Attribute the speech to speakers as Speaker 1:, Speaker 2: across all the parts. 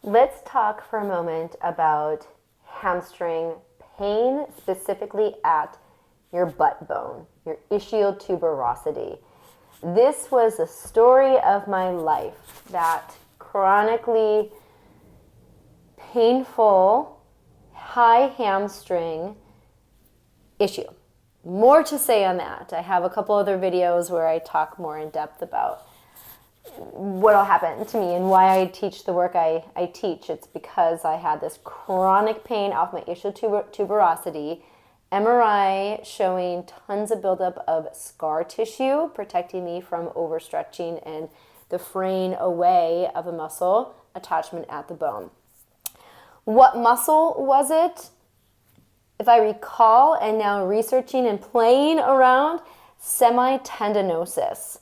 Speaker 1: Let's talk for a moment about hamstring pain, specifically at your butt bone, your ischial tuberosity. This was the story of my life, that chronically painful high hamstring issue. More to say on that. I have a couple other videos where I talk more in depth about what'll happen to me and why I teach the work I teach. It's because I had this chronic pain off my ischial tuberosity, MRI showing tons of buildup of scar tissue, protecting me from overstretching and the fraying away of a muscle attachment at the bone. What muscle was it? If I recall, and now researching and playing around, semitendinosus.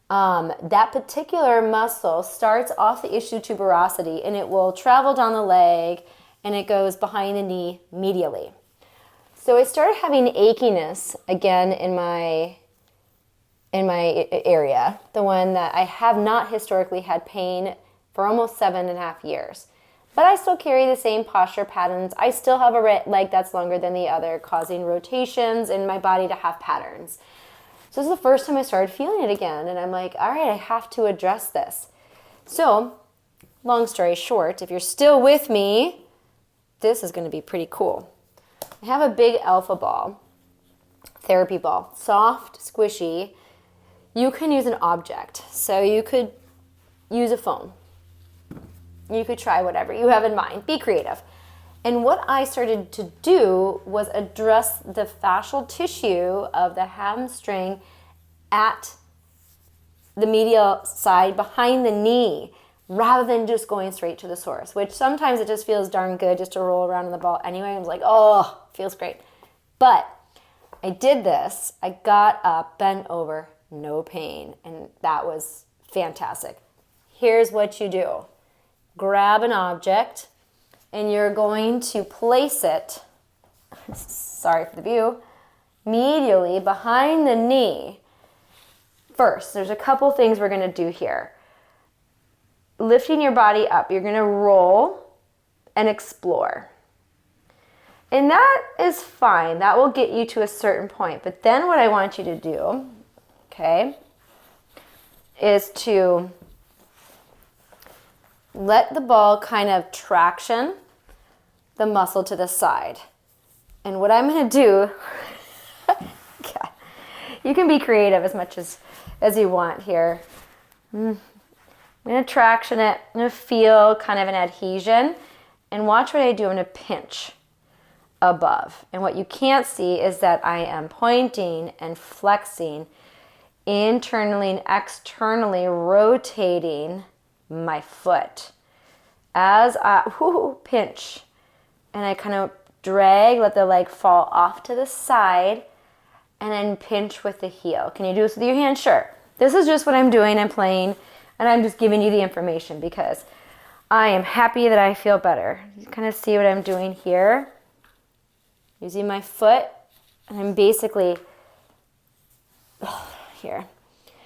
Speaker 1: That particular muscle starts off the ischial tuberosity and it will travel down the leg and it goes behind the knee medially. So I started having achiness again in my area, the one that I have not historically had pain for almost 7.5 years. But I still carry the same posture patterns. I still have a leg that's longer than the other, causing rotations in my body to have patterns. So this is the first time I started feeling it again. And I'm like, all right, I have to address this. So, long story short, if you're still with me, this is going to be pretty cool. I have a big alpha ball, therapy ball, soft, squishy. You can use an object. So you could use a phone. You could try whatever you have in mind. Be creative. And what I started to do was address the fascial tissue of the hamstring at the medial side behind the knee, rather than just going straight to the source, which sometimes it just feels darn good just to roll around in the ball anyway. I was like, oh, feels great. But I did this. I got up, bent over, no pain. And that was fantastic. Here's what you do. Grab an object, and you're going to place it, sorry for the view, medially behind the knee. First, there's a couple things we're going to do here. Lifting your body up, you're going to roll and explore. And that is fine. That will get you to a certain point. But then what I want you to do, okay, is to let the ball kind of traction the muscle to the side. And what I'm going to do, yeah, you can be creative as much as you want here. I'm going to traction it. I'm going to feel kind of an adhesion. And watch what I do. I'm going to pinch above. And what you can't see is that I am pointing and flexing internally and externally, rotating my foot as I pinch, and I kind of drag, let the leg fall off to the side, and then pinch with the heel. Can you do this with your hand? Sure. This is just what I'm doing. I'm playing, and I'm just giving you the information because I am happy that I feel better. You kind of see what I'm doing here, using my foot, and I'm basically here.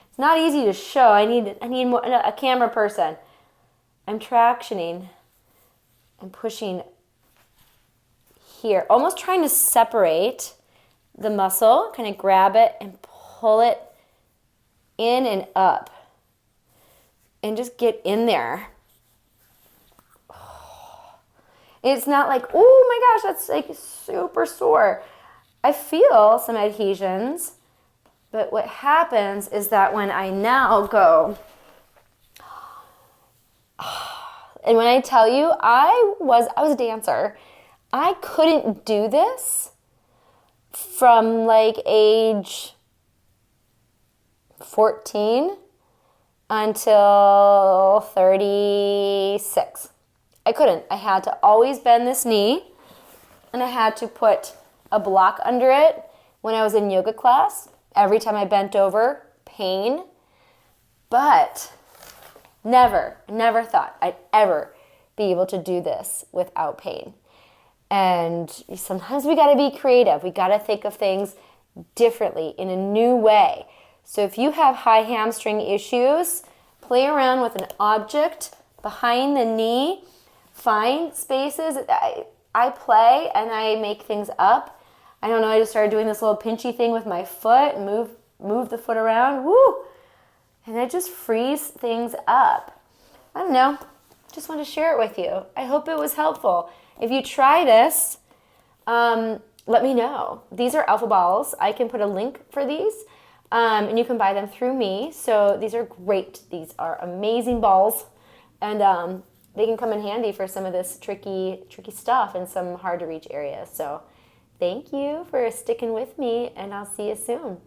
Speaker 1: It's not easy to show. I need a camera person. I'm tractioning and pushing here, almost trying to separate the muscle, kind of grab it and pull it in and up and just get in there. It's not like, oh my gosh, that's like super sore. I feel some adhesions, but what happens is that when I now go, and when I tell you, I was a dancer. I couldn't do this from like age 14 until 36. I couldn't. I had to always bend this knee, and I had to put a block under it when I was in yoga class. Every time I bent over, pain. But never thought I'd ever be able to do this without pain. And sometimes we got to be creative. We got to think of things differently in a new way. So if you have high hamstring issues, play around with an object, behind the knee. Find spaces. I play and I make things up. I don't know, I just started doing this little pinchy thing with my foot and move the foot around. Woo! And it just frees things up. I don't know. Just want to share it with you. I hope it was helpful. If you try this, let me know. These are alpha balls. I can put a link for these, and you can buy them through me. So these are great. These are amazing balls, and they can come in handy for some of this tricky stuff in some hard to reach areas. So thank you for sticking with me, and I'll see you soon.